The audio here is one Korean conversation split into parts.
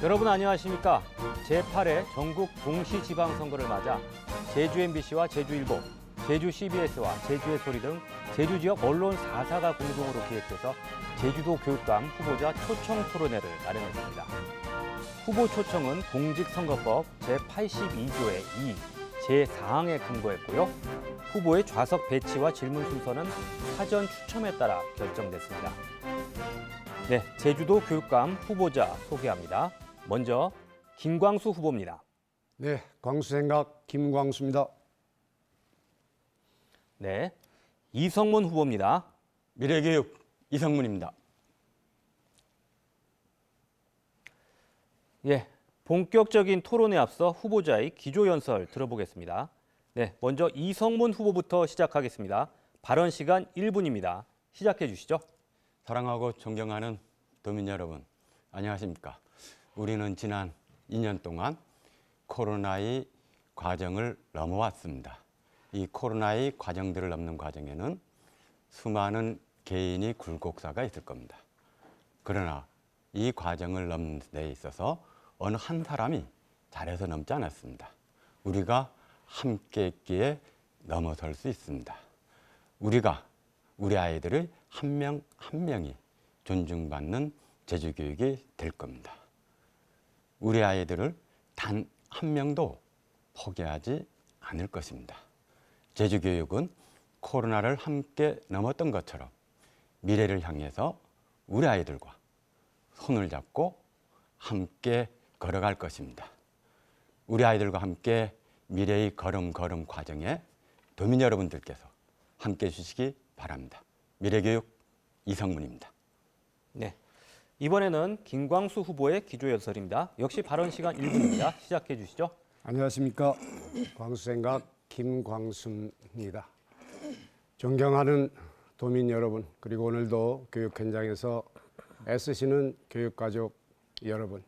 여러분 안녕하십니까? 제8회 전국 동시지방선거를 맞아 제주 MBC와 제주일보, 제주 CBS와 제주의 소리 등 제주 지역 언론 4사가 공동으로 기획해서 제주도 교육감 후보자 초청 토론회를 마련했습니다. 후보 초청은 공직선거법 제82조의 2, 제4항에 근거했고요. 후보의 좌석 배치와 질문 순서는 사전 추첨에 따라 결정됐습니다. 네, 제주도 교육감 후보자 소개합니다. 먼저 김광수 후보입니다. 네, 광수생각 김광수입니다. 네, 이성문 후보입니다. 미래교육 이성문입니다. 예, 본격적인 토론에 앞서 후보자의 기조연설 들어보겠습니다. 네, 먼저 이성문 후보부터 시작하겠습니다. 발언 시간 1분입니다. 시작해 주시죠. 사랑하고 존경하는 도민 여러분, 안녕하십니까? 우리는 지난 2년 동안 코로나의 과정을 넘어왔습니다. 이 코로나의 과정들을 넘는 과정에는 수많은 개인이 굴곡사가 있을 겁니다. 그러나 이 과정을 넘는 데 있어서 어느 한 사람이 잘해서 넘지 않았습니다. 우리가 함께 했기에 넘어설 수 있습니다. 우리가 우리 아이들의 한 명 한 명이 존중받는 제주교육이 될 겁니다. 우리 아이들을 단 한 명도 포기하지 않을 것입니다. 제주교육은 코로나를 함께 넘었던 것처럼 미래를 향해서 우리 아이들과 손을 잡고 함께 걸어갈 것입니다. 우리 아이들과 함께 미래의 걸음걸음 과정에 도민 여러분들께서 함께 해주시기 바랍니다. 미래교육 이성문입니다. 네, 이번에는 김광수 후보의 기조연설입니다. 역시 발언 시간 1분입니다. 시작해 주시죠. 안녕하십니까? 광수생각 김광수입니다. 존경하는 도민 여러분, 그리고 오늘도 교육 현장에서 애쓰시는 교육가족 여러분.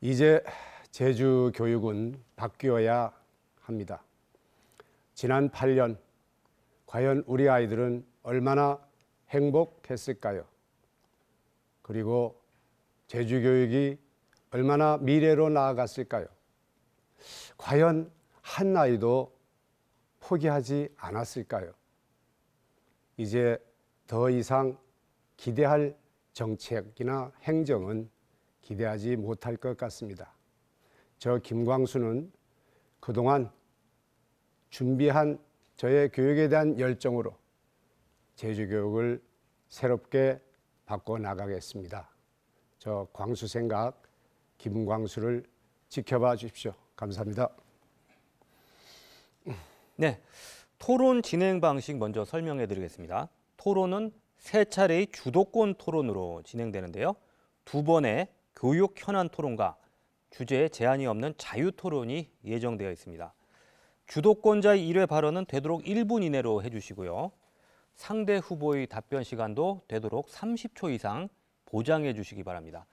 이제 제주 교육은 바뀌어야 합니다. 지난 8년, 과연 우리 아이들은 얼마나 행복했을까요? 그리고 제주 교육이 얼마나 미래로 나아갔을까요? 과연 한 아이도 포기하지 않았을까요? 이제 더 이상 기대할 정책이나 행정은 기대하지 못할 것 같습니다. 저 김광수는 그동안 준비한 저의 교육에 대한 열정으로 제주교육을 새롭게 바꿔나가겠습니다. 저 광수생각 김광수를 지켜봐 주십시오. 감사합니다. 네, 토론 진행 방식 먼저 설명해 드리겠습니다. 토론은 세 차례의 주도권 토론으로 진행되는데요. 두 번의 교육 현안 토론과 주제에 제한이 없는 자유 토론이 예정되어 있습니다. 주도권자의 1회 발언은 되도록 1분 이내로 해주시고요. 상대 후보의 답변 시간도 되도록 30초 이상 보장해 주시기 바랍니다.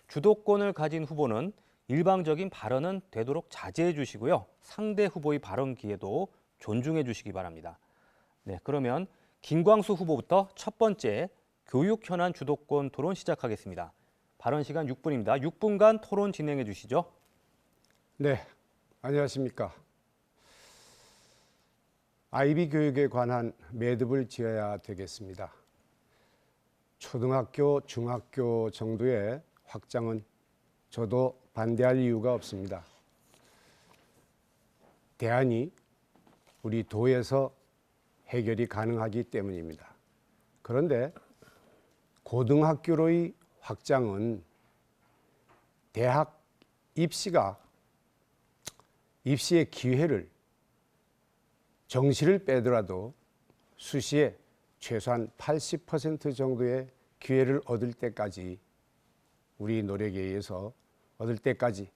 주도권을 가진 후보는 일방적인 발언은 되도록 자제해 주시고요. 상대 후보의 발언 기회도 존중해 주시기 바랍니다. 네, 그러면 김광수 후보부터 첫 번째 교육 현안 주도권 토론 시작하겠습니다. 발언 시간 6분입니다. 6분간 토론 진행해 주시죠. 네, 안녕하십니까? 아이비 교육에 관한 매듭을 지어야 되겠습니다. 초등학교, 중학교 정도의 확장은 저도 반대할 이유가 없습니다. 대안이 우리 도에서 해결이 가능하기 때문입니다. 그런데 고등학교로의 확장은 대학 입시의 기회를 정시를 빼더라도 수시에 최소한 80% 정도의 기회를 얻을 때까지 우리 노력에 의해서 얻을 때까지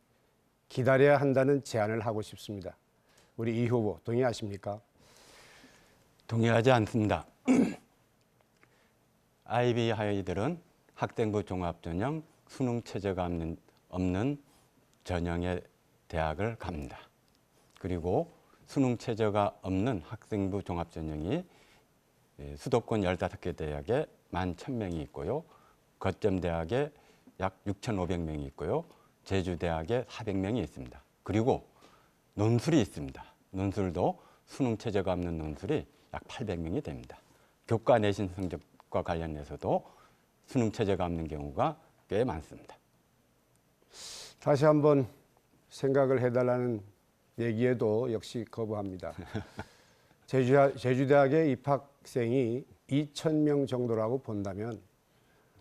기다려야 한다는 제안을 하고 싶습니다. 우리 이 후보 동의하십니까? 동의하지 않습니다. 아이비 아이들은 학생부 종합전형 수능 체제가 없는 전형의 대학을 갑니다. 그리고 수능 체제가 없는 학생부 종합전형이 수도권 15개 대학에 11,000명이 있고요. 거점 대학에 약 6,500명이 있고요. 제주대학에 400명이 있습니다. 그리고 논술이 있습니다. 논술도 수능 최저가 없는 논술이 약 800명이 됩니다. 교과 내신 성적과 관련해서도 수능 최저가 없는 경우가 꽤 많습니다. 다시 한번 생각을 해달라는 얘기에도 역시 거부합니다. 제주대학의 입학생이 2,000명 정도라고 본다면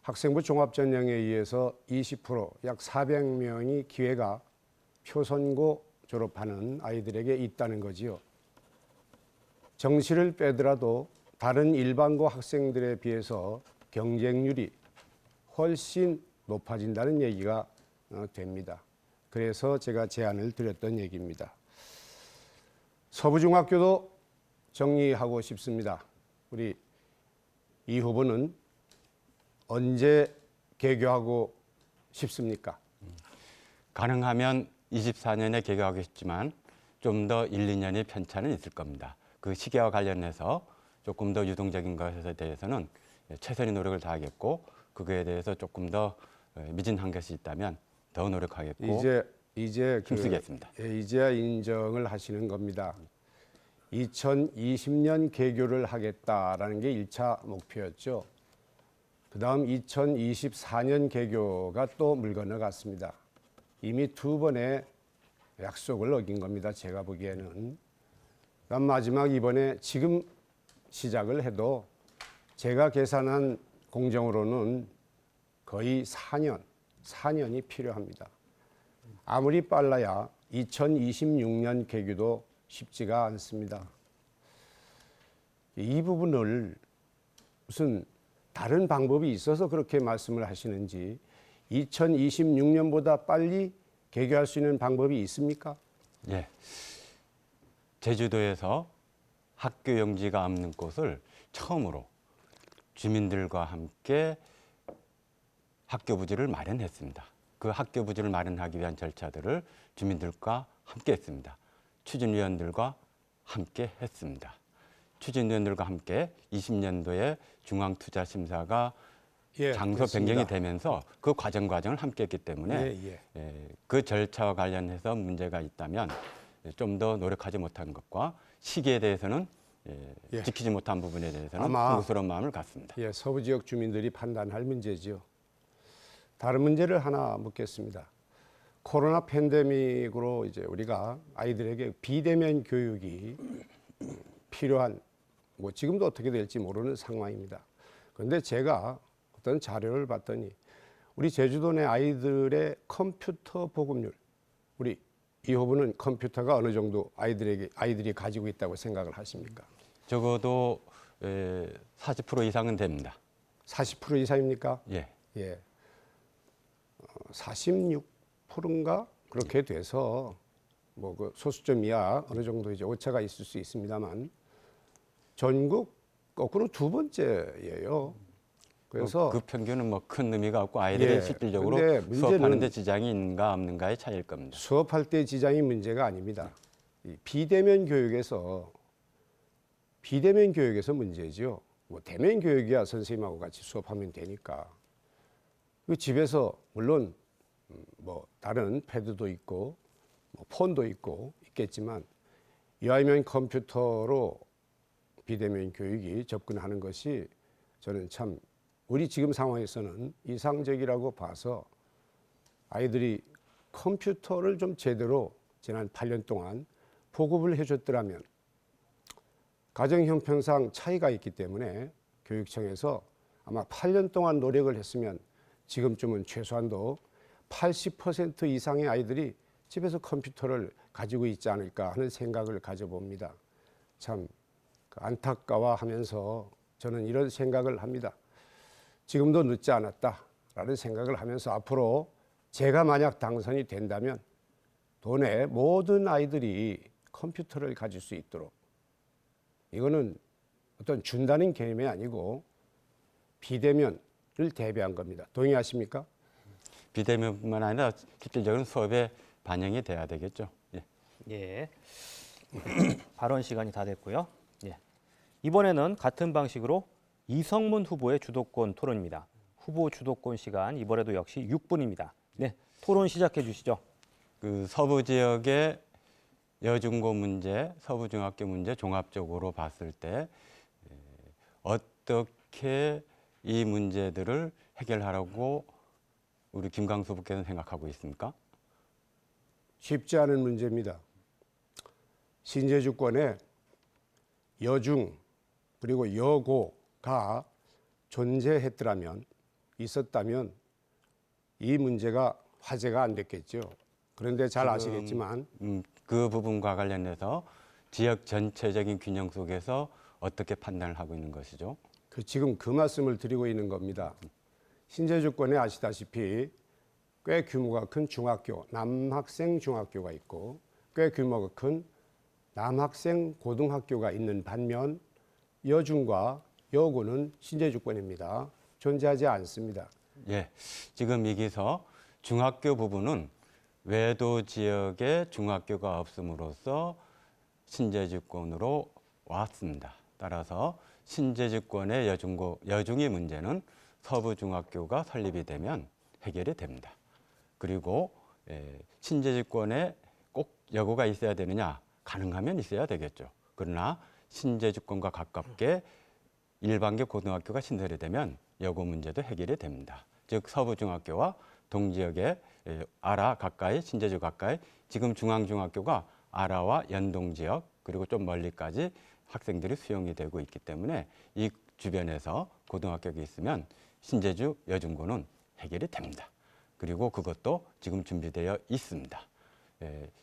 학생부 종합전형에 의해서 20%, 약 400명이 기회가 표선고 졸업하는 아이들에게 있다는 거지요. 정시를 빼더라도 다른 일반고 학생들에 비해서 경쟁률이 훨씬 높아진다는 얘기가 됩니다. 그래서 제가 제안을 드렸던 얘기입니다. 서부중학교도 정리하고 싶습니다. 우리 이 후보는 언제 개교하고 싶습니까? 가능하면 24년에 개교하고 싶지만 좀 더 1, 2년의 편차는 있을 겁니다. 그 시기와 관련해서 조금 더 유동적인 것에 대해서는 최선의 노력을 다하겠고 그거에 대해서 조금 더 미진한 것이 있다면 더 노력하겠고 이제 힘쓰겠습니다. 이제야 인정을 하시는 겁니다. 2020년 개교를 하겠다라는 게 1차 목표였죠. 그 다음 2024년 개교가 또 물 건너갔습니다. 이미 2번의 약속을 어긴 겁니다. 제가 보기에는. 그다음 마지막 이번에 지금 시작을 해도 제가 계산한 공정으로는 거의 4년이 필요합니다. 아무리 빨라야 2026년 개교도 쉽지가 않습니다. 이 부분을 무슨 다른 방법이 있어서 그렇게 말씀을 하시는지 2026년보다 빨리 개교할 수 있는 방법이 있습니까? 예. 제주도에서 학교 용지가 없는 곳을 처음으로 주민들과 함께 학교 부지를 마련했습니다. 그 학교 부지를 마련하기 위한 절차들을 주민들과 함께 했습니다. 추진위원들과 함께 했습니다. 추진위원들과 함께 20년도에 중앙투자심사가 장소 그렇습니다. 변경이 되면서 그 과정을 함께 했기 때문에 그 절차와 관련해서 문제가 있다면 좀 더 노력하지 못한 것과 시기에 대해서는 지키지 못한 부분에 대해서는 후회스러운 마음을 갖습니다. 서부 지역 주민들이 판단할 문제지요. 다른 문제를 하나 묻겠습니다. 코로나 팬데믹으로 이제 우리가 아이들에게 비대면 교육이 필요한 지금도 어떻게 될지 모르는 상황입니다. 그런데 제가 어떤 자료를 봤더니 우리 제주도 내 아이들의 컴퓨터 보급률, 우리 이 후보는 컴퓨터가 어느 정도 아이들이 가지고 있다고 생각을 하십니까? 적어도 40% 이상은 됩니다. 40% 이상입니까? 예. 46%인가 그렇게 돼서 그 소수점 이하 어느 정도 이제 오차가 있을 수 있습니다만 전국 거꾸로 2번째예요. 그래서 그 평균은 큰 의미가 없고 아이들이 실질적으로 수업하는 데 지장이 있는가 없는가의 차이일 겁니다. 수업할 때 지장이 문제가 아닙니다. 이 비대면 교육에서 문제죠. 대면 교육이야 선생님하고 같이 수업하면 되니까. 그 집에서 물론 다른 패드도 있고 폰도 있겠지만 이왕이면 컴퓨터로 비대면 교육이 접근하는 것이 저는 참 우리 지금 상황에서는 이상적이라고 봐서 아이들이 컴퓨터를 좀 제대로 지난 8년 동안 보급을 해줬더라면 가정 형편상 차이가 있기 때문에 교육청에서 아마 8년 동안 노력을 했으면 지금쯤은 최소한도 80% 이상의 아이들이 집에서 컴퓨터를 가지고 있지 않을까 하는 생각을 가져봅니다. 참 안타까워하면서 저는 이런 생각을 합니다. 지금도 늦지 않았다라는 생각을 하면서 앞으로 제가 만약 당선이 된다면 도내 모든 아이들이 컴퓨터를 가질 수 있도록 이거는 어떤 준다는 개념이 아니고 비대면을 대비한 겁니다. 동의하십니까? 비대면뿐만 아니라 실질적인 수업에 반영이 돼야 되겠죠. 예. 발언 시간이 다 됐고요. 이번에는 같은 방식으로 이성문 후보의 주도권 토론입니다. 후보 주도권 시간 이번에도 역시 6분입니다. 토론 시작해 주시죠. 그 서부 지역의 여중고 문제, 서부 중학교 문제 종합적으로 봤을 때 어떻게 이 문제들을 해결하라고 우리 김광수 후보께서는 생각하고 있습니까? 쉽지 않은 문제입니다. 신재주권에 여중 그리고 여고가 존재했더라면 있었다면 이 문제가 화제가 안 됐겠죠. 그런데 잘 아시겠지만 그 부분과 관련해서 지역 전체적인 균형 속에서 어떻게 판단을 하고 있는 것이죠? 지금 그 말씀을 드리고 있는 겁니다. 신재주권에 아시다시피 꽤 규모가 큰 중학교, 남학생 중학교가 있고 꽤 규모가 큰 남학생 고등학교가 있는 반면 여중과 여고는 신재주권입니다. 존재하지 않습니다. 예, 지금 여기서 중학교 부분은 외도 지역에 중학교가 없음으로써 신재주권으로 왔습니다. 따라서 신재주권의 여중의 문제는 서부 중학교가 설립이 되면 해결이 됩니다. 그리고 신재주권에 꼭 여고가 있어야 되느냐? 가능하면 있어야 되겠죠. 그러나 신재주권과 가깝게 일반계 고등학교가 신설이 되면 여고 문제도 해결이 됩니다. 즉 서부 중학교와 동지역의 아라 가까이, 신재주 가까이, 지금 중앙중학교가 아라와 연동 지역 그리고 좀 멀리까지 학생들이 수용이 되고 있기 때문에 이 주변에서 고등학교가 있으면 신재주 여중고는 해결이 됩니다. 그리고 그것도 지금 준비되어 있습니다.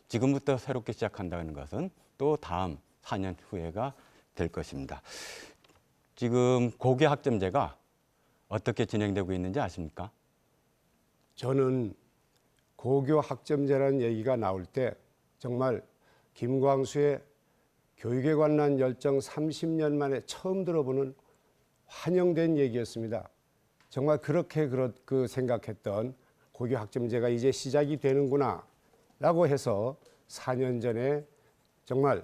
지금부터 새롭게 시작한다는 것은 또 다음 4년 후에가 될 것입니다. 지금 고교 학점제가 어떻게 진행되고 있는지 아십니까? 저는 고교 학점제라는 얘기가 나올 때 정말 김광수의 교육에 관한 열정 30년 만에 처음 들어보는 환영된 얘기였습니다. 정말 그렇게 생각했던 고교 학점제가 이제 시작이 되는구나 라고 해서 4년 전에 정말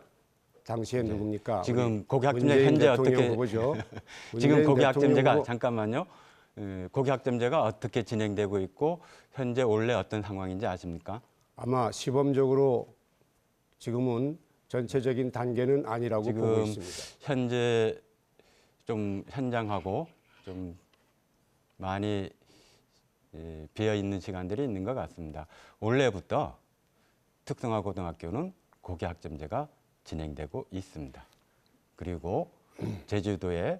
당시에 누굽니까? 지금 고교 학점제 현재 어떻게 후보죠. 지금 고교 학점제가 후보. 잠깐만요. 고교 학점제가 어떻게 진행되고 있고 현재 원래 어떤 상황인지 아십니까? 아마 시범적으로 지금은 전체적인 단계는 아니라고 보고 지금 있습니다. 현재 좀 현장하고 좀 많이 비어 있는 시간들이 있는 것 같습니다. 올해부터 특성화 고등학교는 고교 학점제가 진행되고 있습니다. 그리고 제주도의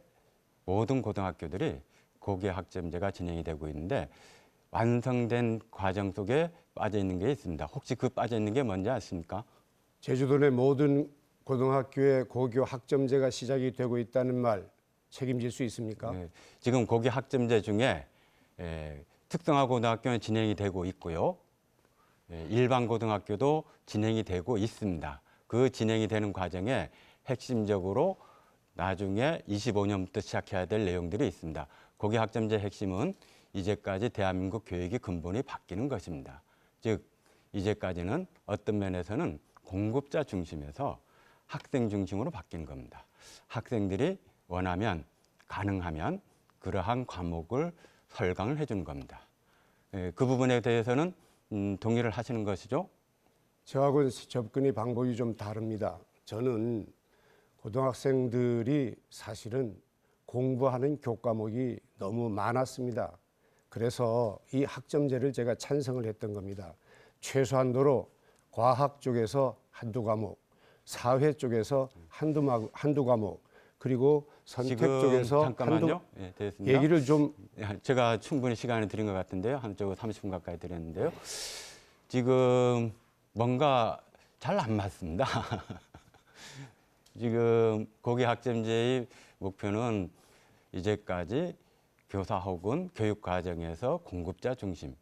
모든 고등학교들이 고교 학점제가 진행이 되고 있는데 완성된 과정 속에 빠져 있는 게 있습니다. 혹시 그 빠져 있는 게 뭔지 아십니까? 제주도 내 모든 고등학교의 고교 학점제가 시작이 되고 있다는 말 책임질 수 있습니까? 네, 지금 고교 학점제 중에 특성화 고등학교는 진행이 되고 있고요. 일반 고등학교도 진행이 되고 있습니다. 그 진행이 되는 과정에 핵심적으로 나중에 25년부터 시작해야 될 내용들이 있습니다. 고교 학점제 핵심은 이제까지 대한민국 교육의 근본이 바뀌는 것입니다. 즉 이제까지는 어떤 면에서는 공급자 중심에서 학생 중심으로 바뀌는 겁니다. 학생들이 원하면 가능하면 그러한 과목을 설강을 해주는 겁니다. 그 부분에 대해서는 동의를 하시는 것이죠? 저하고는 접근의 방법이 좀 다릅니다. 저는 고등학생들이 사실은 공부하는 교과목이 너무 많았습니다. 그래서 이 학점제를 제가 찬성을 했던 겁니다. 최소한도로 과학 쪽에서 한두 과목, 사회 쪽에서 한두 과목, 그리고 선택 쪽에서 잠깐만요. 예, 되겠습니다. 얘기를 좀 제가 충분히 시간을 드린 것 같은데요. 한쪽으로 30분 가까이 드렸는데요. 지금 뭔가 잘 안 맞습니다. 지금 고교 학점제의 목표는 이제까지 교사 혹은 교육 과정에서 공급자 중심,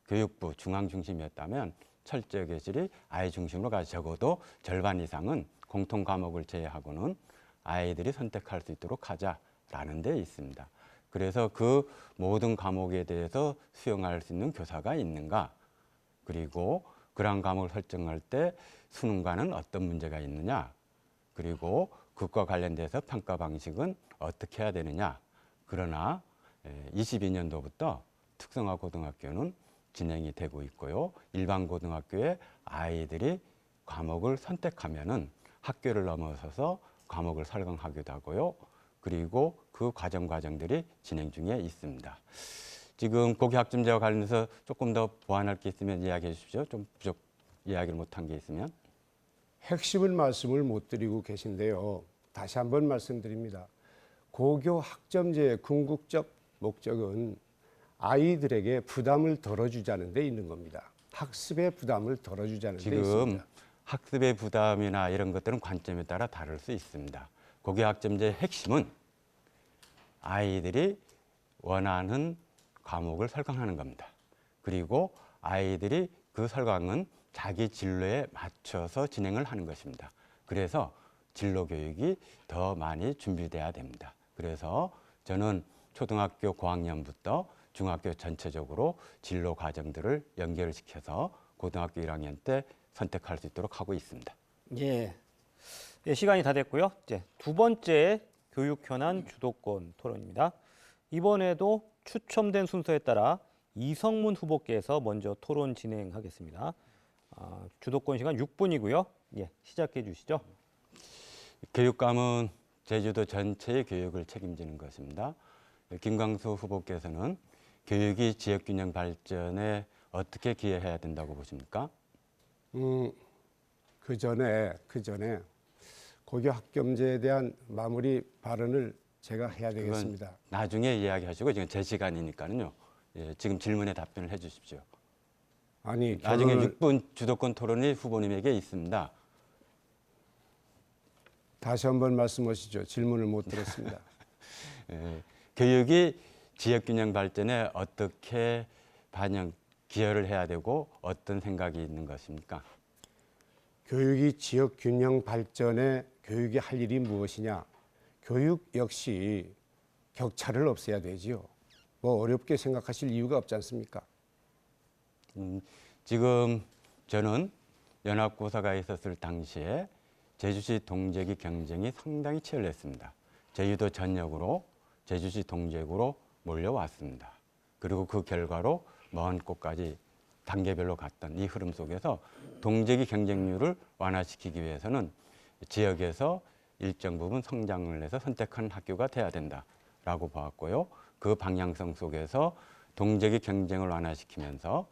교육부 중앙 중심이었다면 철저 교실이 아이 중심으로 가서 적어도 절반 이상은 공통 과목을 제외하고는 아이들이 선택할 수 있도록 하자라는 데 있습니다. 그래서 그 모든 과목에 대해서 수용할 수 있는 교사가 있는가, 그리고 그러한 과목을 설정할 때 수능과는 어떤 문제가 있느냐, 그리고 그것과 관련돼서 평가 방식은 어떻게 해야 되느냐. 그러나 22년도부터 특성화 고등학교는 진행이 되고 있고요. 일반 고등학교에 아이들이 과목을 선택하면은 학교를 넘어서서 과목을 설강하기도 하고요. 그리고 그 과정들이 진행 중에 있습니다. 지금 고교학점제와 관련해서 조금 더 보완할 게 있으면 이야기해 주십시오. 좀 이야기를 못한 게 있으면. 핵심을 말씀을 못 드리고 계신데요. 다시 한번 말씀드립니다. 고교 학점제의 궁극적 목적은 아이들에게 부담을 덜어주자는 데 있는 겁니다. 학습의 부담을 덜어주자는 데 지금 있습니다. 학습의 부담이나 이런 것들은 관점에 따라 다를 수 있습니다. 고교학점제의 핵심은 아이들이 원하는 과목을 설강하는 겁니다. 그리고 아이들이 그 설강은 자기 진로에 맞춰서 진행을 하는 것입니다. 그래서 진로 교육이 더 많이 준비돼야 됩니다. 그래서 저는 초등학교 고학년부터 중학교 전체적으로 진로 과정들을 연결시켜서 고등학교 1학년 때 선택할 수 있도록 하고 있습니다. 예. 예, 시간이 다 됐고요. 이제 두 번째 교육 현안 주도권 토론입니다. 이번에도 추첨된 순서에 따라 이성문 후보께서 먼저 토론 진행하겠습니다. 주도권 시간 6분이고요. 예, 시작해 주시죠. 교육감은 제주도 전체의 교육을 책임지는 것입니다. 김광수 후보께서는 교육이 지역균형 발전에 어떻게 기여해야 된다고 보십니까? 그 전에 고교 학점제에 대한 마무리 발언을 제가 해야 되겠습니다. 나중에 이야기하시고 지금 제 시간이니까는요. 예, 지금 질문에 답변을 해주십시오. 아니, 나중에 결론을 6분 주도권 토론이 후보님에게 있습니다. 다시 한번 말씀하시죠. 질문을 못 들었습니다. 예, 교육이 지역균형 발전에 어떻게 기여를 해야 되고 어떤 생각이 있는 것입니까? 교육이 지역 균형 발전에 교육이 할 일이 무엇이냐? 교육 역시 격차를 없애야 되지요. 뭐 어렵게 생각하실 이유가 없지 않습니까? 지금 저는 연합고사가 있었을 당시에 제주시 동지역의 경쟁이 상당히 치열했습니다. 제주도 전역으로 제주시 동지역으로 몰려왔습니다. 그리고 그 결과로 먼 곳까지 단계별로 갔던 이 흐름 속에서 동지역의 경쟁률을 완화시키기 위해서는 지역에서 일정 부분 성장을 해서 선택한 학교가 돼야 된다라고 보았고요. 그 방향성 속에서 동지역의 경쟁을 완화시키면서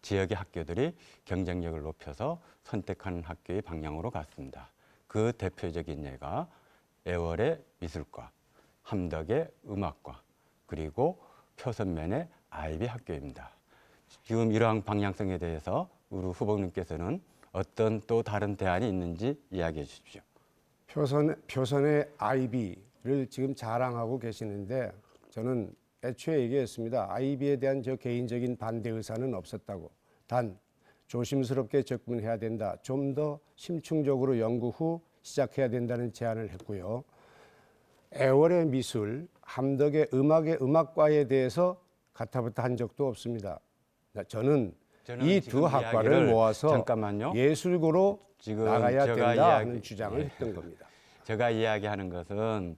지역의 학교들이 경쟁력을 높여서 선택한 학교의 방향으로 갔습니다. 그 대표적인 예가 애월의 미술과, 함덕의 음악과, 그리고 표선면의 아이비 학교입니다. 지금 이러한 방향성에 대해서 우리 후보님께서는 어떤 또 다른 대안이 있는지 이야기해 주십시오. 표선의 아이비를 지금 자랑하고 계시는데 저는 애초에 얘기했습니다. 아이비에 대한 저 개인적인 반대 의사는 없었다고. 단 조심스럽게 접근해야 된다. 좀 더 심층적으로 연구 후 시작해야 된다는 제안을 했고요. 애월의 미술, 함덕의 음악의 음악과에 대해서 가타부타 한 적도 없습니다. 저는 이 두 학과를 모아서 잠깐만요. 예술고로 지금 나가야 제가 된다 하는 주장을 했던 겁니다. 제가 이야기하는 것은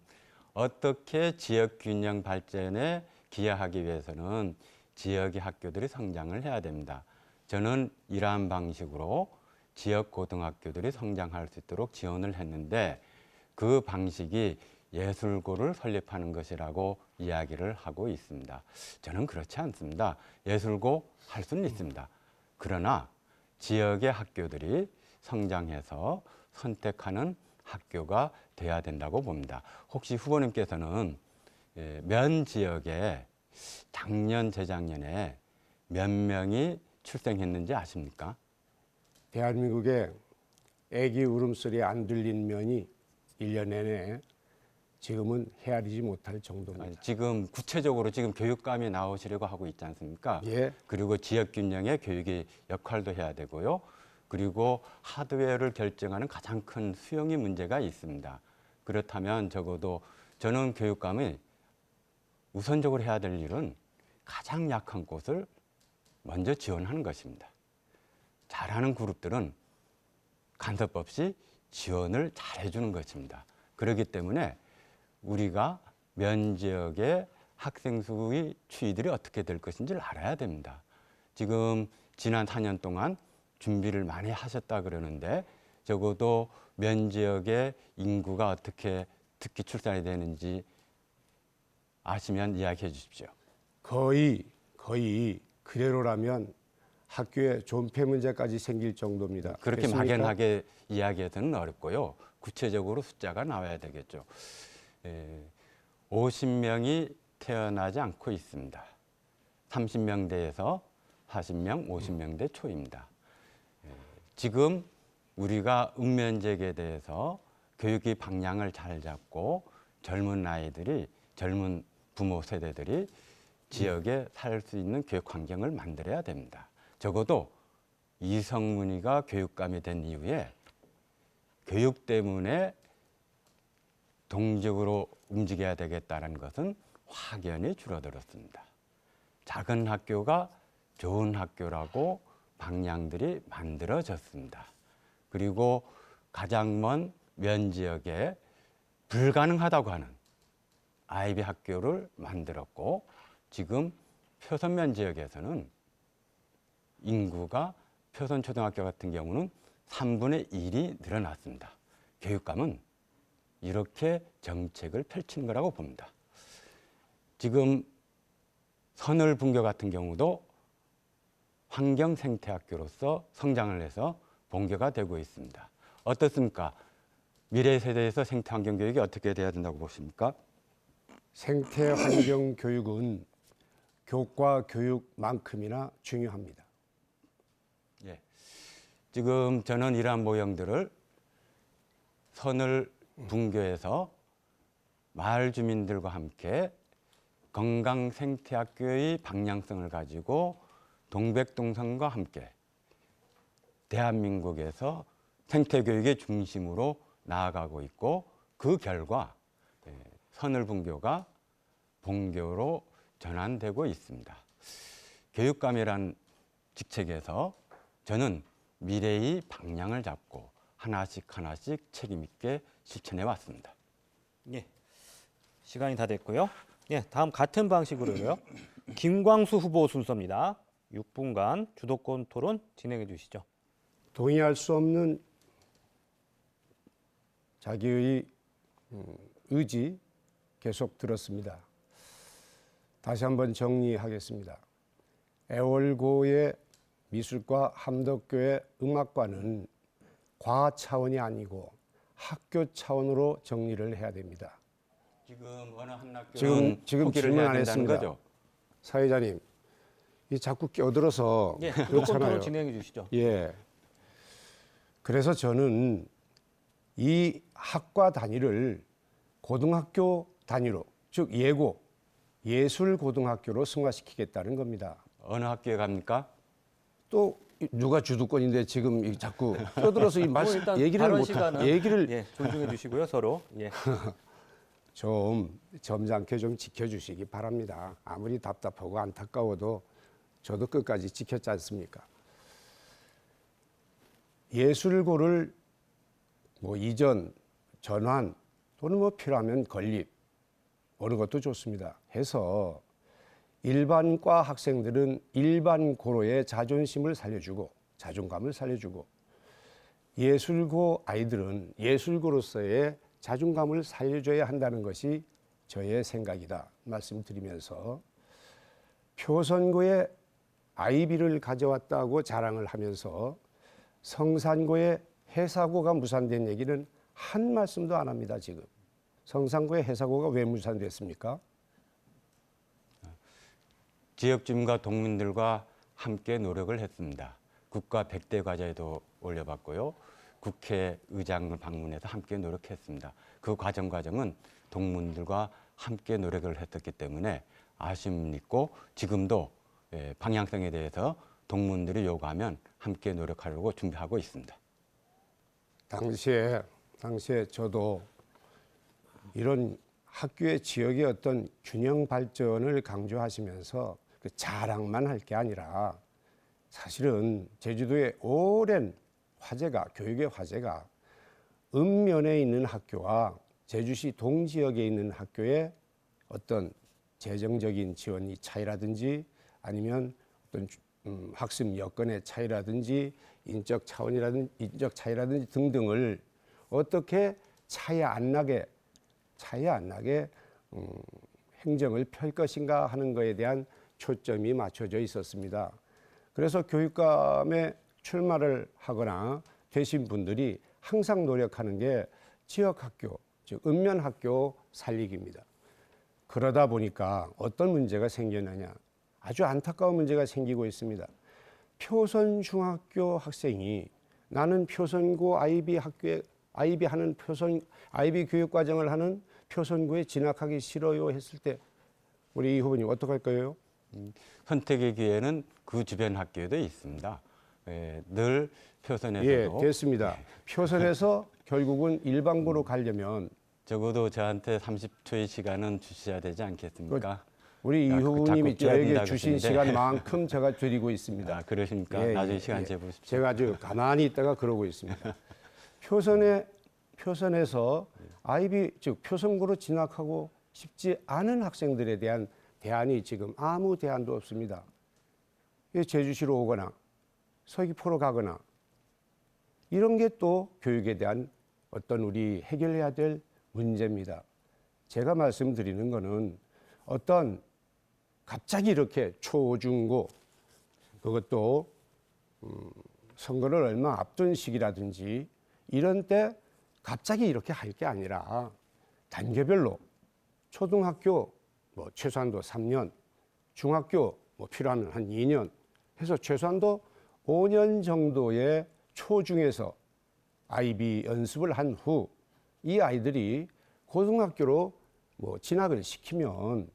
어떻게 지역 균형 발전에 기여하기 위해서는 지역의 학교들이 성장을 해야 됩니다. 저는 이러한 방식으로 지역 고등학교들이 성장할 수 있도록 지원을 했는데 그 방식이 예술고를 설립하는 것이라고 이야기를 하고 있습니다. 저는 그렇지 않습니다. 예술고 할 수는 있습니다. 그러나 지역의 학교들이 성장해서 선택하는 학교가 돼야 된다고 봅니다. 혹시 후보님께서는 면 지역에 작년, 재작년에 몇 명이 출생했는지 아십니까? 대한민국에 애기 울음소리 안 들린 면이 1년 내내 지금은 헤아리지 못할 정도입니다. 지금 구체적으로 지금 교육감이 나오시려고 하고 있지 않습니까? 예. 그리고 지역 균형의 교육의 역할도 해야 되고요. 그리고 하드웨어를 결정하는 가장 큰 수용이 문제가 있습니다. 그렇다면 적어도 저는 교육감이 우선적으로 해야 될 일은 가장 약한 곳을 먼저 지원하는 것입니다. 잘하는 그룹들은 간섭 없이 지원을 잘 해주는 것입니다. 그렇기 때문에 우리가 면 지역의 학생 수의 추이들이 어떻게 될 것인지를 알아야 됩니다. 지금 지난 4년 동안 준비를 많이 하셨다 그러는데 적어도 면 지역의 인구가 어떻게 특히 출산이 되는지 아시면 이야기해 주십시오. 거의 그대로라면 학교에 존폐 문제까지 생길 정도입니다. 그렇게 그렇습니까? 막연하게 이야기해서는 어렵고요. 구체적으로 숫자가 나와야 되겠죠. 50명이 태어나지 않고 있습니다. 30명대에서 40명, 50명대 초입니다. 지금 우리가 읍면제에 대해서 교육의 방향을 잘 잡고 젊은 아이들이, 젊은 부모 세대들이 지역에 살 수 있는 교육 환경을 만들어야 됩니다. 적어도 이성문이가 교육감이 된 이후에 교육 때문에 동적으로 움직여야 되겠다는 것은 확연히 줄어들었습니다. 작은 학교가 좋은 학교라고 방향들이 만들어졌습니다. 그리고 가장 먼 면 지역에 불가능하다고 하는 아이비 학교를 만들었고 지금 표선면 지역에서는 인구가 표선초등학교 같은 경우는 3분의 1이 늘어났습니다. 교육감은 이렇게 정책을 펼친 거라고 봅니다. 지금 선을분교 같은 경우도 환경생태학교로서 성장을 해서 본교가 되고 있습니다. 어떻습니까? 미래 세대에서 생태환경 교육이 어떻게 돼야 된다고 보십니까? 생태 환경 교육은 교과 교육만큼이나 중요합니다. 예. 지금 저는 이러한 모형들을 선을 분교에서 마을 주민들과 함께 건강 생태학교의 방향성을 가지고 동백동선과 함께 대한민국에서 생태교육의 중심으로 나아가고 있고 그 결과 선을분교가 본교로 전환되고 있습니다. 교육감이란 직책에서 저는 미래의 방향을 잡고 하나씩 책임 있게 실천해 왔습니다. 예, 시간이 다 됐고요. 예, 다음 같은 방식으로요. 김광수 후보 순서입니다. 6분간 주도권 토론 진행해 주시죠. 동의할 수 없는 자기의 의지 계속 들었습니다. 다시 한번 정리하겠습니다. 애월고의 미술과 함덕교의 음악과는 과 차원이 아니고 학교 차원으로 정리를 해야 됩니다. 지금 어느 한 학교는 지금 포기를 질문 해야 안 된다는 했습니다. 거죠? 사회자님, 이 자꾸 끼어들어서 예, 주도권 그렇잖아요. 토론 진행해 주시죠. 예. 그래서 저는 이 학과 단위를 고등학교 단위로, 즉 예고, 예술고등학교로 승화시키겠다는 겁니다. 어느 학교에 갑니까? 또 누가 주도권인데 지금 자꾸 끼어들어서 이 말씀 일단 얘기를 발언 못 시간은 얘기를 예, 존중해 주시고요, 서로. 예. 좀 점잖게 좀 지켜주시기 바랍니다. 아무리 답답하고 안타까워도 저도 끝까지 지켰지 않습니까? 예술고를 뭐 이전, 전환 또는 뭐 필요하면 건립 어느 것도 좋습니다. 해서 일반과 학생들은 일반고로의 자존심을 살려주고 자존감을 살려주고 예술고 아이들은 예술고로서의 자존감을 살려줘야 한다는 것이 저의 생각이다 말씀드리면서 표선고에 아이비를 가져왔다고 자랑을 하면서 성산고에 해사고가 무산된 얘기는 한 말씀도 안 합니다. 지금 성산고에 해사고가 왜 무산됐습니까? 지역 주민과 동민들과 함께 노력을 했습니다. 국가 100대 과제에도 올려봤고요. 국회의장을 방문해서 함께 노력했습니다. 그 과정은 동문들과 함께 노력을 했었기 때문에 아쉬움이 있고 지금도 방향성에 대해서 동문들이 요구하면 함께 노력하려고 준비하고 있습니다. 당시에 저도 이런 학교의 지역의 어떤 균형 발전을 강조하시면서 그 자랑만 할 게 아니라 사실은 제주도의 오랜 화제가 교육의 화제가 읍면에 있는 학교와 제주시 동지역에 있는 학교의 어떤 재정적인 지원이 차이라든지 아니면 어떤 학습 여건의 차이라든지 인적 차이라든지 등등을 어떻게 차이 안 나게 행정을 펼 것인가 하는 것에 대한 초점이 맞춰져 있었습니다. 그래서 교육감에 출마를 하거나 되신 분들이 항상 노력하는 게 지역학교, 즉 읍면학교 살리기입니다. 그러다 보니까 어떤 문제가 생겼느냐, 아주 안타까운 문제가 생기고 있습니다. 표선중학교 학생이 나는 표선고 아이비 교육과정을 하는 표선고에 진학하기 싫어요 했을 때 우리 이 후보님 어떡할 거예요? 선택의 기회는 그 주변 학교에도 있습니다. 늘 표선에서도 예, 됐습니다. 표선에서 결국은 일반고로 가려면 적어도 저한테 30초의 시간은 주셔야 되지 않겠습니까? 우리 이 자꾸 후보님이 저에게 끼어든다고 주신 하시는데. 시간만큼 제가 드리고 있습니다. 아, 그러십니까? 예, 나중에 예, 시간 예. 재보십시오. 제가 아주 가만히 있다가 그러고 있습니다. 표선에서 아이비 즉 표선고로 진학하고 싶지 않은 학생들에 대한 대안이 지금 아무 대안도 없습니다. 제주시로 오거나 서귀포로 가거나 이런 게 또 교육에 대한 어떤 우리 해결해야 될 문제입니다. 제가 말씀드리는 거는 어떤 갑자기 이렇게 초중고 그것도 선거를 얼마 앞둔 시기라든지 이런 때 갑자기 이렇게 할 게 아니라 단계별로 초등학교 뭐 최소한도 3년, 중학교 뭐 필요하면 한 2년 해서 최소한도 5년 정도의 초중에서 아이비 연습을 한 후 이 아이들이 고등학교로 뭐 진학을 시키면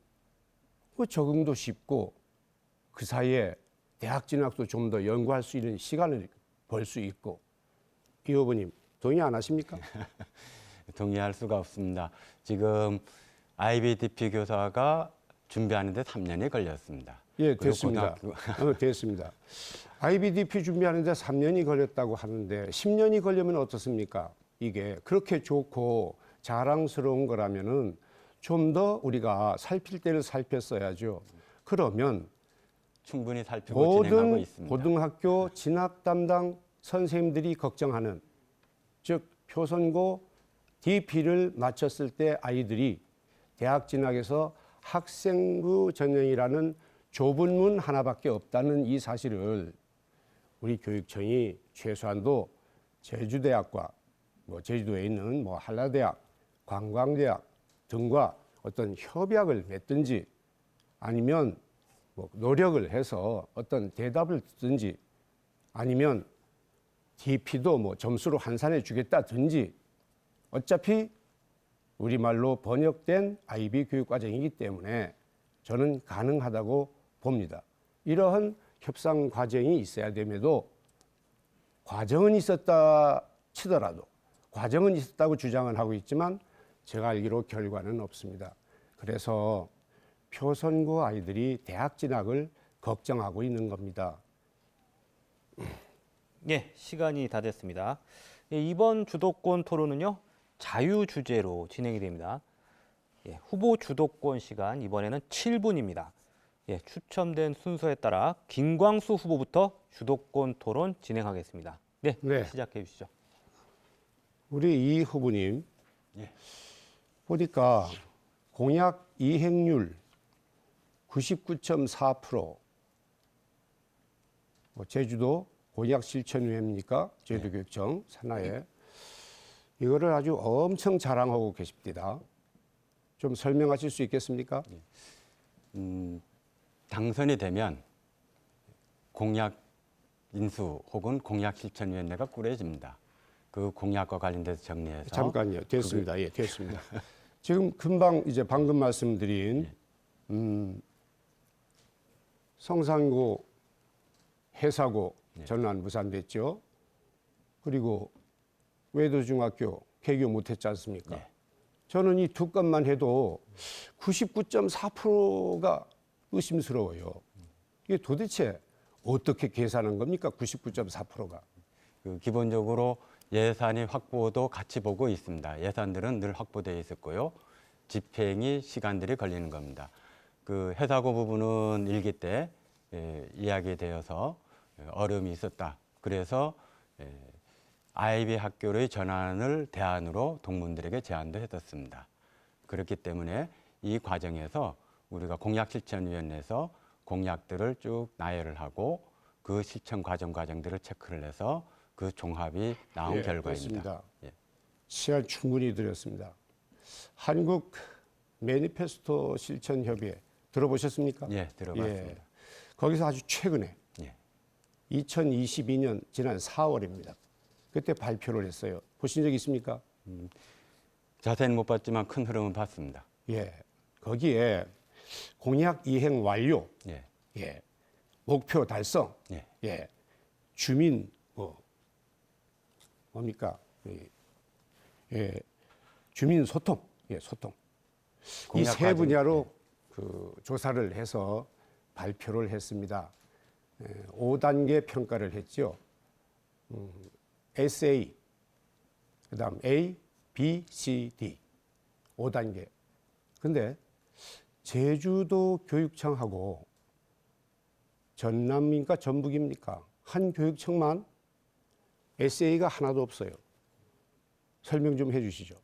그 적응도 쉽고 그 사이에 대학 진학도 좀 더 연구할 수 있는 시간을 벌 수 있고 이 후보님 동의 안 하십니까? 동의할 수가 없습니다. 지금 IBDP 교사가 준비하는데 3년이 걸렸습니다. 예, 그리고 됐습니다. 됐습니다. IBDP 준비하는데 3년이 걸렸다고 하는데 10년이 걸리면 어떻습니까? 이게 그렇게 좋고 자랑스러운 거라면은 좀 더 우리가 살필 때를 살폈어야죠. 그러면 충분히 살피고 진행하고 모든 있습니다. 고등학교 진학 담당 선생님들이 걱정하는 즉 표선고 DP를 마쳤을 때 아이들이 대학 진학에서 학생부 전형이라는 좁은 문 하나밖에 없다는 이 사실을 우리 교육청이 최소한도 제주대학과 뭐 제주도에 있는 뭐 한라대학, 관광대학 등과 어떤 협약을 맺든지 아니면 뭐 노력을 해서 어떤 대답을 듣든지 아니면 DP도 뭐 점수로 환산해 주겠다든지 어차피 우리말로 번역된 IB 교육과정이기 때문에 저는 가능하다고 봅니다. 이러한 협상 과정이 있어야 됨에도 과정은 있었다 치더라도 과정은 있었다고 주장은 하고 있지만 제가 알기로 결과는 없습니다. 그래서 표선고 아이들이 대학 진학을 걱정하고 있는 겁니다. 예, 시간이 다 됐습니다. 예, 이번 주도권 토론은요, 자유 주제로 진행이 됩니다. 예, 후보 주도권 시간 이번에는 7분입니다. 예, 추첨된 순서에 따라 김광수 후보부터 주도권 토론 진행하겠습니다. 네, 네. 시작해 주시죠. 우리 이 후보님 예. 보니까 공약 이행률 99.4%, 제주도 공약 실천위원입니까? 제주교육청 산하에 이거를 아주 엄청 자랑하고 계십니다. 좀 설명하실 수 있겠습니까? 당선이 되면 공약 인수 혹은 공약 실천위원회가 꾸려집니다. 그 공약과 관련돼서 정리해서 잠깐요. 됐습니다. 예, 됐습니다. 지금 금방 이제 방금 말씀드린 성산고, 해사고 전환 무산됐죠. 그리고 외도중학교 개교 못했지 않습니까? 네. 저는 이 두 건만 해도 99.4%가 의심스러워요. 이게 도대체 어떻게 계산한 겁니까? 99.4%가. 기본적으로 예산이 확보도 같이 보고 있습니다. 예산들은 늘 확보되어 있었고요. 집행이 시간들이 걸리는 겁니다. 그 해사고 부분은 1기 때 이야기되어서 어려움이 있었다. 그래서 아이비 학교의 전환을 대안으로 동문들에게 제안도 했었습니다. 그렇기 때문에 이 과정에서 우리가 공약실천위원회에서 공약들을 쭉 나열을 하고 그 실천 과정들을 체크를 해서 그 종합이 나온 결과입니다. 그렇습니다. 예. 시간 충분히 드렸습니다. 한국 매니페스토 실천협의회 들어보셨습니까? 예, 들어봤습니다. 예. 거기서 아주 최근에 예. 2022년 지난 4월입니다. 그때 발표를 했어요. 보신 적 있습니까? 자세히는 못 봤지만 큰 흐름은 봤습니다. 예. 거기에 공약 이행 완료, 예. 예. 목표 달성, 예. 예. 주민 뭡니까? 예. 주민 소통, 예, 소통. 이 공약 세 과정, 분야로 그 조사를 해서 발표를 했습니다. 5단계 평가를 했죠. SA, 그다음 A, B, C, D 5단계. 근데 제주도 교육청하고 전남입니까 전북입니까 한 교육청만 SA가 하나도 없어요. 설명 좀 해주시죠.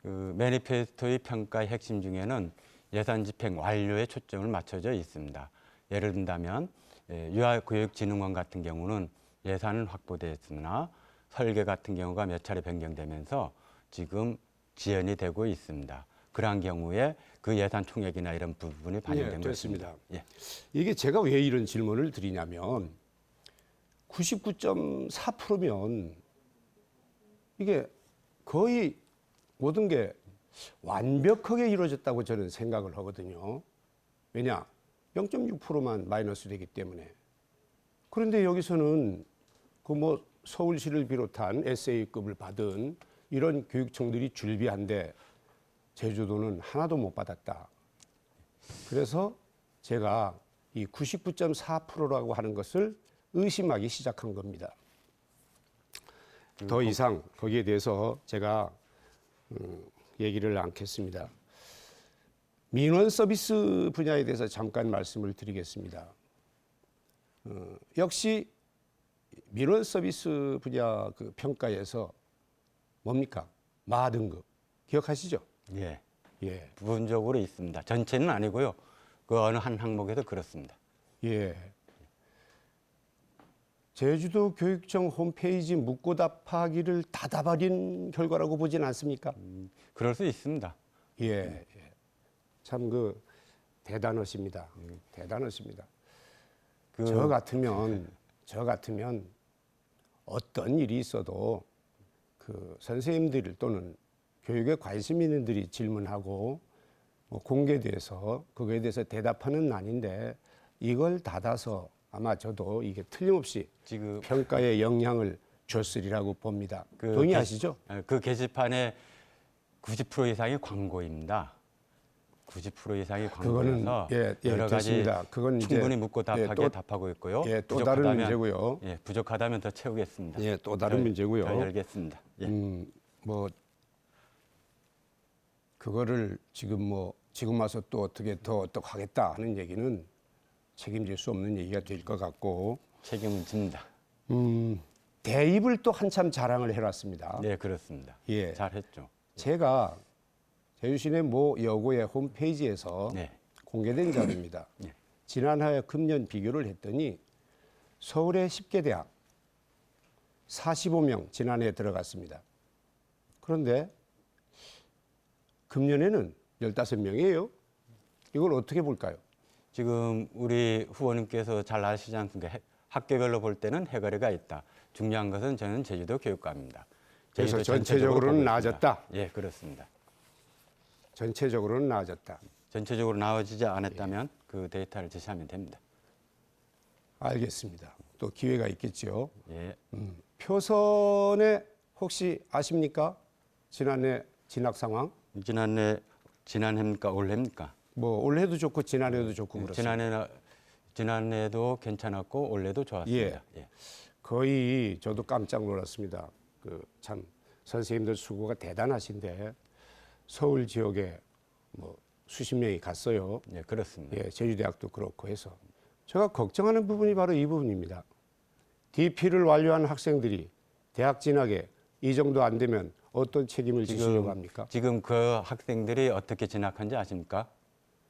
그 매니페스토의 평가의 핵심 중에는 예산 집행 완료에 초점을 맞춰져 있습니다. 예를 든다면 유아교육진흥원 같은 경우는 예산은 확보되었으나 설계 같은 경우가 몇 차례 변경되면서 지금 지연이 되고 있습니다. 그러한 경우에 그 예산 총액이나 이런 부분이 반영된 것입니다. 예. 이게 제가 왜 이런 질문을 드리냐면 99.4%면 이게 거의 모든 게 완벽하게 이루어졌다고 저는 생각을 하거든요. 왜냐? 0.6%만 마이너스 되기 때문에. 그런데 여기서는 그 뭐 서울시를 비롯한 SA급을 받은 이런 교육청들이 줄비한데 제주도는 하나도 못 받았다. 그래서 제가 이 99.4%라고 하는 것을 의심하기 시작한 겁니다. 더 이상 거기에 대해서 제가 얘기를 않겠습니다. 민원 서비스 분야에 대해서 잠깐 말씀을 드리겠습니다. 역시 민원 서비스 분야 그 평가에서 뭡니까? 마등급 기억하시죠? 예. 예. 부분적으로 있습니다. 전체는 아니고요. 그 어느 한 항목에서 그렇습니다. 예. 제주도 교육청 홈페이지 묻고 답하기를 닫아버린 결과라고 보진 않습니까? 그럴 수 있습니다. 예. 예. 참 그 대단하십니다. 대단하십니다. 저 같으면 어떤 일이 있어도 그 선생님들 또는 교육에 관심 있는 들이 질문하고 뭐 공개돼서 그거에 대해서 대답하는 난인데 이걸 닫아서 아마 저도 이게 틀림없이 지금 평가에 영향을 줬으리라고 봅니다. 그 동의하시죠? 그 게시판의 90% 이상이 광고입니다. 90% 이상이 그거는 광고여서 예, 여러 가지 됐습니다. 그건 충분히 이제 묻고 답하게 답하고 있고요. 예, 또 다른 부족하다면- 문제고요. 예, 부족하다면 더 채우겠습니다. 예, 또 다른 문제고요. 더 열겠습니다. 예. 뭐 그거를 지금 와서 또 어떻게 하겠다 하는 얘기는 책임질 수 없는 얘기가 될 것 같고 책임은 집니다. 대입을 또 한참 자랑을 해놨습니다. 네, 그렇습니다. 예. 잘했죠. 제가 제주시내 모 여고의 홈페이지에서 네. 공개된 자료입니다. 네. 지난해 금년 비교를 했더니 서울의 10개 대학 45명 지난해에 들어갔습니다. 그런데 금년에는 15명이에요. 이걸 어떻게 볼까요? 지금 우리 후보님께서 잘 아시지 않습니까? 학교별로 볼 때는 해거리가 있다. 중요한 것은 저는 제주도 교육과입니다. 그래서 제주도 전체적으로는 보고 나아졌다. 있습니다. 예, 그렇습니다. 전체적으로는 나아졌다. 전체적으로 나아지지 않았다면 그 데이터를 제시하면 됩니다. 알겠습니다. 또 기회가 있겠죠. 예. 표선에 혹시 아십니까? 지난해 진학 상황? 지난해입니까? 올해입니까? 뭐 올해도 좋고 지난해도 좋고 그렇습니다. 지난해도 괜찮았고 올해도 좋았습니다. 예. 거의 저도 깜짝 놀랐습니다. 그 참 선생님들 수고가 대단하신데 서울 지역에 뭐 수십 명이 갔어요. 예, 그렇습니다. 예, 제주대학도 그렇고 해서 제가 걱정하는 부분이 바로 이 부분입니다. DP를 완료한 학생들이 대학 진학에 이 정도 안 되면 어떤 책임을 지시려고 합니까? 지금 그 학생들이 어떻게 진학한지 아십니까?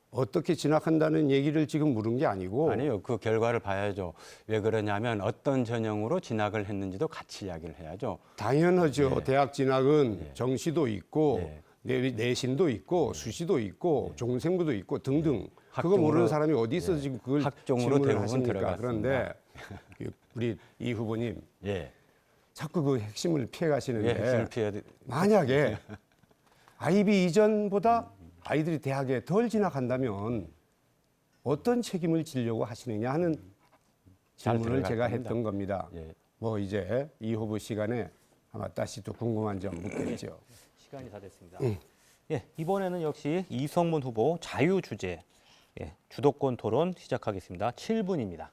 어떻게 진학한다는 얘기를 지금 물은 게 아니고 아니요. 그 결과를 봐야죠. 왜 그러냐면 어떤 전형으로 진학을 했는지도 같이 이야기를 해야죠. 당연하죠. 예. 대학 진학은 예. 정시도 있고 예. 내신도 있고 수시도 있고 종생부도 있고 등등. 그거 학종으로- 모르는 사람이 어디 있어 서 지금 그걸 학종으로 질문을 대부분 하십니까? 들어갔습니다. 그런데 우리 이 후보님 예. 자꾸 그 핵심을 피해 가시는데 예. 핵심을 피해 만약에 아이비 이전보다 아이들이 대학에 덜 진학한다면 어떤 책임을 지려고 하시느냐 하는 잘 질문을 들어갈 제가 겁니다. 했던 겁니다. 예. 뭐 이제 이 후보 시간에 아마 다시 또 궁금한 점 묻겠죠. 시간이 다 됐습니다. 예, 이번에는 역시 이성문 후보 자유 주제 주도권 토론 시작하겠습니다. 7분입니다.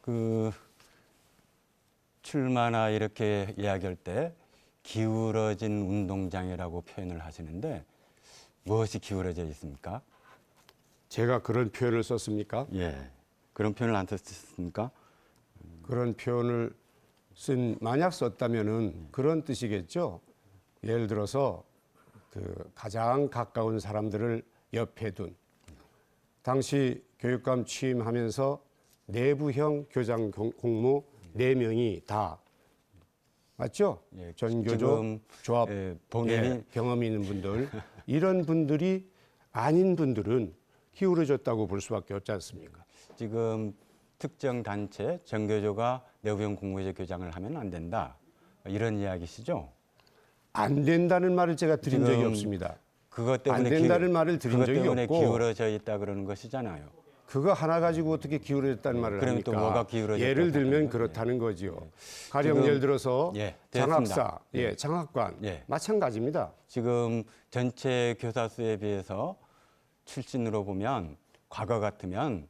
그 출마나 이렇게 이야기할 때 기울어진 운동장이라고 표현을 하시는데 무엇이 기울어져 있습니까? 제가 그런 표현을 썼습니까? 예. 그런 표현을 안 썼습니까? 그런 표현을 만약 썼다면은 그런 뜻이겠죠. 예를 들어서 그 가장 가까운 사람들을 옆에 둔 당시 교육감 취임하면서 내부형 교장 공모 4명이 다 맞죠? 예, 전교조, 지금, 조합, 예, 본인이 경험이 있는 분들 이런 분들이 아닌 분들은 기울어졌다고 볼 수밖에 없지 않습니까? 지금 특정 단체 전교조가 내부형 공모제 교장을 하면 안 된다. 이런 이야기시죠? 안 된다는 말을 제가 드린 적이 지금 없습니다. 그것 때문에 안 된다는 말을 드린 그것 적이 때문에 없고 기울어져 있다 그러는 것이잖아요. 그거 하나 가지고 어떻게 기울어졌다는 말을 그러면 합니까? 또 뭐가 기울어졌다고 예를 들면 생각하나요? 그렇다는 거지요. 가령 지금- 예를 들어서 예, 됐습니다. 장학사, 장학관 예. 마찬가지입니다. 지금 전체 교사 수에 비해서 출신으로 보면 과거 같으면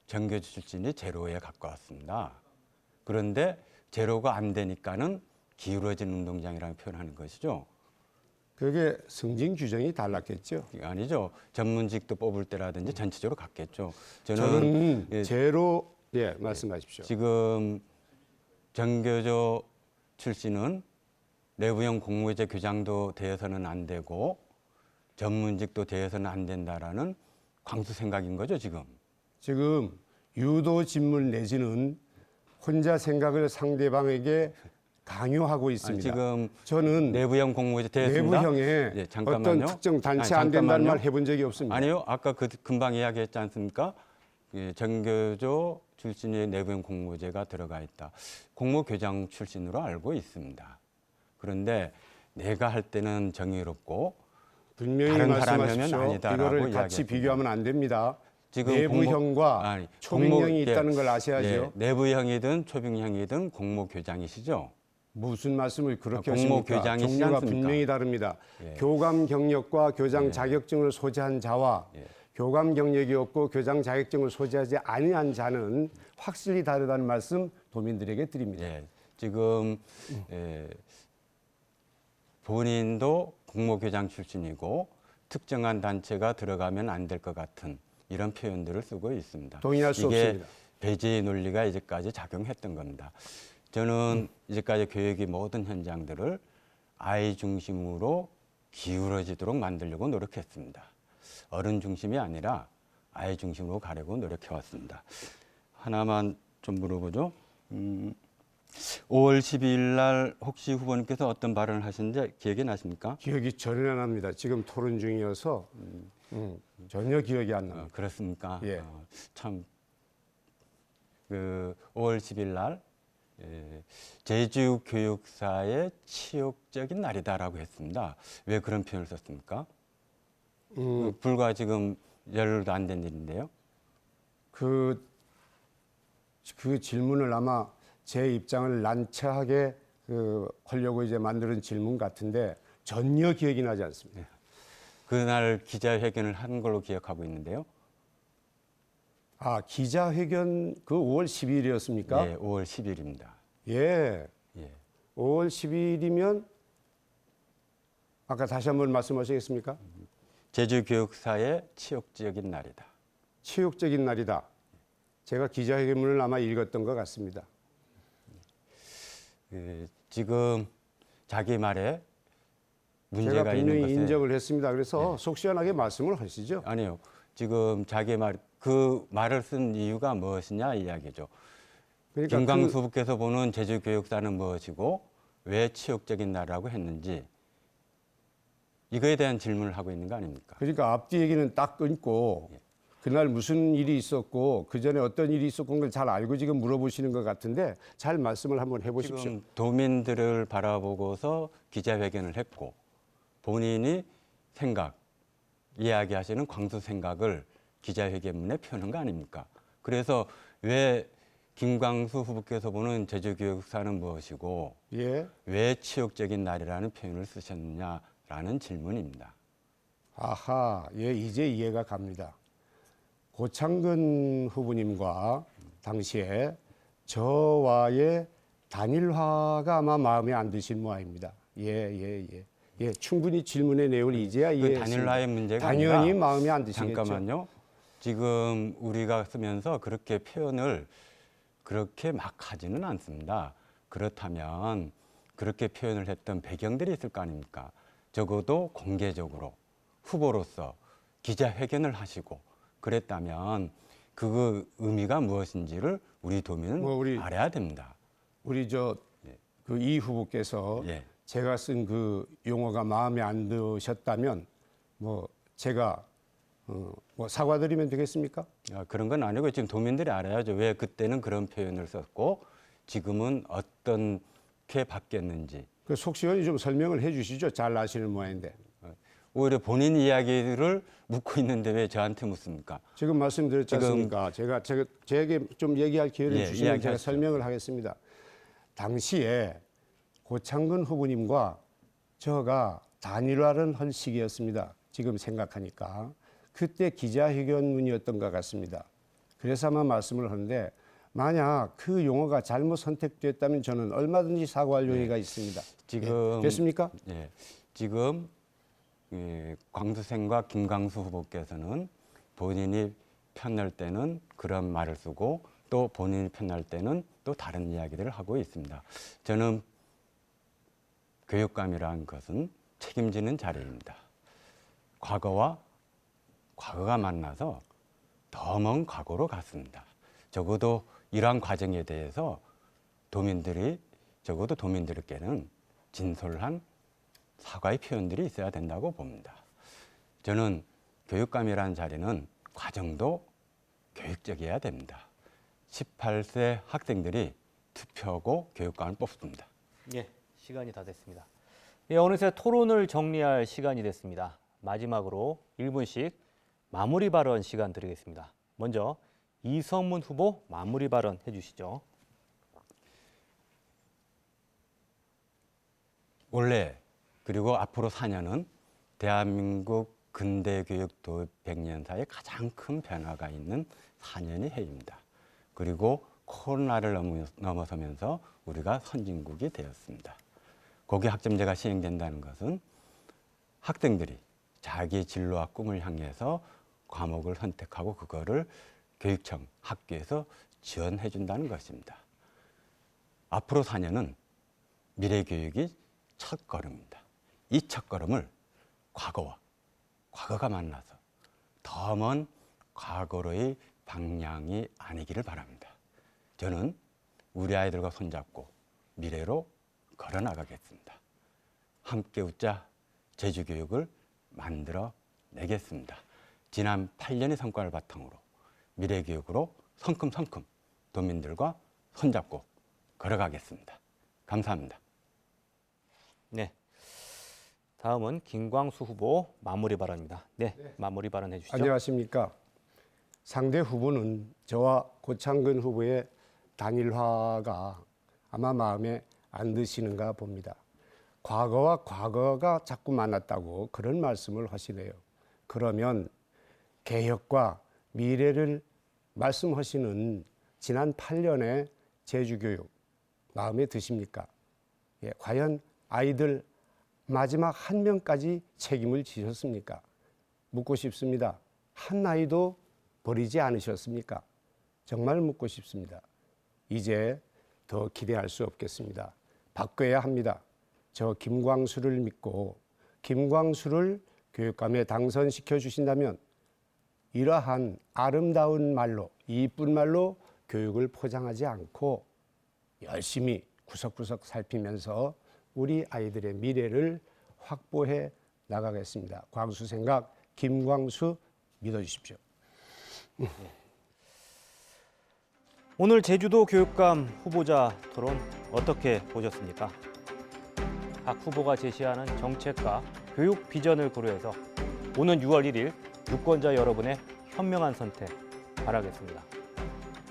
전교조 출신이 제로에 가까웠습니다. 그런데 제로가 안 되니까는 기울어진 운동장이라고 표현하는 것이죠. 그게 승진 규정이 달랐겠죠. 아니죠. 전문직도 뽑을 때라든지 전체적으로 갔겠죠. 저는 예, 제로 말씀하십시오. 지금 전교조 출신은 내부형 공모제 교장도 되어서는 안 되고 전문직도 되어서는 안 된다라는 광수 생각인 거죠, 지금. 지금 유도 진물 내지는 혼자 생각을 상대방에게 강요하고 아니, 있습니다. 지금 저는 내부형 공모제 되었습니다. 내부형에 예, 잠깐만요. 어떤 특정 단체 아니, 안 된다는 잠깐만요. 말 해본 적이 없습니다. 아니요, 아까 금방 이야기했지 않습니까? 예, 전교조 출신의 내부형 공모제가 들어가 있다. 공모교장 출신으로 알고 있습니다. 그런데 내가 할 때는 정의롭고 분명히 다른 사람이면 말씀하십시오. 아니다라고 이거를 같이 이야기했습니다. 비교하면 안 됩니다. 지금 내부형과 초빙형이 있다는 걸 아셔야죠. 예, 내부형이든 초빙형이든 공모교장이시죠. 무슨 말씀을 그렇게 공모교장이시지 하십니까? 종류가 않습니까? 분명히 다르니다. 예. 교감 경력과 교장 자격증을 소지한 자와 예. 교감 경력이 없고 교장 자격증을 소지하지 아니한 자는 확실히 다르다는 말씀 도민들에게 드립니다. 예, 지금 본인도 공모교장 출신이고 특정한 단체가 들어가면 안 될 것 같은 이런 표현들을 쓰고 있습니다. 동의할 수 이게 없습니다. 배제의 논리가 이제까지 작용했던 겁니다. 저는 이제까지 교육의 모든 현장들을 아이 중심으로 기울어지도록 만들려고 노력했습니다. 어른 중심이 아니라 아이 중심으로 가려고 노력해왔습니다. 하나만 좀 물어보죠. 5월 12일 날 혹시 후보님께서 어떤 발언을 하신지 기억이 나십니까? 기억이 전혀 안 납니다. 지금 토론 중이어서 전혀 기억이 안 납니다. 그렇습니까? 예. 참, 5월 10일 날 제주 교육사의 치욕적인 날이다라고 했습니다. 왜 그런 표현을 썼습니까? 불과 지금 열흘도 안 된 일인데요. 그 질문을 아마 제 입장을 난처하게 하려고 이제 만드는 질문 같은데 전혀 기억이 나지 않습니다. 그날 기자회견을 한 걸로 기억하고 있는데요. 아, 기자회견 그 5월 12일이었습니까? 네, 5월 10일입니다. 예. 예. 5월 10일이면 아까 다시 한번 말씀하시겠습니까? 제주 교육사의 치욕적인 날이다. 치욕적인 날이다. 제가 기자회견문을 아마 읽었던 것 같습니다. 지금 자기 말에 제가 문제가 있는 분명히 것에 인정을 했습니다. 그래서 속 시원하게 말씀을 하시죠. 아니요. 지금 자기 말 그 말을 쓴 이유가 무엇이냐 이야기죠. 그러니까 김광수 후보께서 보는 제주 교육사는 무엇이고 왜 치욕적인 나라고 했는지 이거에 대한 질문을 하고 있는 거 아닙니까? 그러니까 앞뒤 얘기는 딱 끊고 그날 무슨 일이 있었고 그 전에 어떤 일이 있었고 걸 잘 알고 지금 물어보시는 것 같은데 잘 말씀을 한번 해보십시오. 지금 도민들을 바라보고서 기자회견을 했고 본인이 생각, 이야기하시는 광수 생각을 기자회견문에 펴는 거 아닙니까? 그래서 왜 김광수 후보께서 보는 제주교육사는 무엇이고 예. 왜 치욕적인 날이라는 표현을 쓰셨느냐라는 질문입니다. 아하, 예, 이제 이해가 갑니다. 고창근 후보님과 당시에 저와의 단일화가 아마 마음에 안 드신 모양입니다. 예, 충분히 질문의 내용을 이제야 그 이해했습니다. 단일화의 문제가 당연히 아니라 마음에 안 드시겠죠. 잠깐만요. 지금 우리가 쓰면서 그렇게 표현을 그렇게 막 하지는 않습니다. 그렇다면 그렇게 표현을 했던 배경들이 있을 거 아닙니까? 적어도 공개적으로 후보로서 기자회견을 하시고 그랬다면 그 의미가 무엇인지를 우리 도민은 알아야 됩니다. 우리 그 이 후보께서 예. 제가 쓴 그 용어가 마음에 안 드셨다면 뭐 제가 뭐 사과드리면 되겠습니까? 그런 건 아니고 지금 도민들이 알아야죠. 왜 그때는 그런 표현을 썼고 지금은 어떻게 바뀌었는지. 그 속 시원히 좀 설명을 해주시죠. 잘 아시는 모양인데. 오히려 본인 이야기를 묻고 있는데 왜 저한테 묻습니까? 지금 말씀드렸지 않습니까? 제게 좀 얘기할 기회를 예, 주시면 제가 이야기하시죠. 설명을 하겠습니다. 당시에 고창근 후보님과 저가 단일화를 한 시기였습니다. 지금 생각하니까. 그때 기자회견문이었던 것 같습니다. 그래서 아마 말씀을 하는데 만약 그 용어가 잘못 선택됐다면 저는 얼마든지 사과할 용의가 있습니다. 지금 예, 됐습니까? 예, 지금 광수생과 김광수 후보께서는 본인이 편날 때는 그런 말을 쓰고 또 본인이 편날 때는 또 다른 이야기들을 하고 있습니다. 저는 교육감이라는 것은 책임지는 자리입니다. 과거가 만나서 더 먼 과거로 갔습니다. 적어도 이러한 과정에 대해서 도민들에게는 진솔한 사과의 표현들이 있어야 된다고 봅니다. 저는 교육감이라는 자리는 과정도 교육적이어야 됩니다. 18세 학생들이 투표하고 교육감을 뽑습니다. 예, 시간이 다 됐습니다. 예, 어느새 토론을 정리할 시간이 됐습니다. 마지막으로 1분씩 마무리 발언 시간 드리겠습니다. 먼저 이성문 후보 마무리 발언 해주시죠. 올해 그리고 앞으로 4년은 대한민국 근대교육 도입 100년사의 가장 큰 변화가 있는 4년의 해입니다. 그리고 코로나를 넘어서면서 우리가 선진국이 되었습니다. 고교 학점제가 시행된다는 것은 학생들이 자기 진로와 꿈을 향해서 과목을 선택하고 그거를 교육청, 학교에서 지원해 준다는 것입니다. 앞으로 4년은 미래교육이 첫걸음입니다. 이 첫걸음을 과거가 만나서 더 먼 과거로의 방향이 아니기를 바랍니다. 저는 우리 아이들과 손잡고 미래로 걸어나가겠습니다. 함께 웃자 제주교육을 만들어 내겠습니다. 지난 8년의 성과를 바탕으로 미래교육으로 성큼성큼 도민들과 손잡고 걸어가겠습니다. 감사합니다. 네. 다음은 김광수 후보 마무리 발언입니다. 네, 마무리 발언 해주시죠. 안녕하십니까. 상대 후보는 저와 고창근 후보의 단일화가 아마 마음에 안 드시는가 봅니다. 과거와 과거가 자꾸 만났다고 그런 말씀을 하시네요. 그러면 개혁과 미래를 말씀하시는 지난 8년의 제주교육 마음에 드십니까? 예, 과연 아이들 마지막 한 명까지 책임을 지셨습니까? 묻고 싶습니다. 한 아이도 버리지 않으셨습니까? 정말 묻고 싶습니다. 이제 더 기대할 수 없겠습니다. 바꿔야 합니다. 저 김광수를 믿고 김광수를 교육감에 당선시켜 주신다면 이러한 아름다운 말로, 이쁜 말로 교육을 포장하지 않고 열심히 구석구석 살피면서 우리 아이들의 미래를 확보해 나가겠습니다. 광수 생각 김광수 믿어주십시오. 오늘 제주도 교육감 후보자 토론 어떻게 보셨습니까? 각 후보가 제시하는 정책과 교육 비전을 고려해서 오는 6월 1일 유권자 여러분의 현명한 선택 바라겠습니다.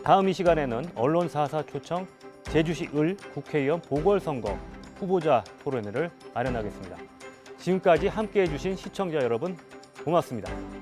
다음 이 시간에는 언론사사 초청 제주시 을 국회의원 보궐선거 후보자 토론회를 마련하겠습니다. 지금까지 함께해 주신 시청자 여러분 고맙습니다.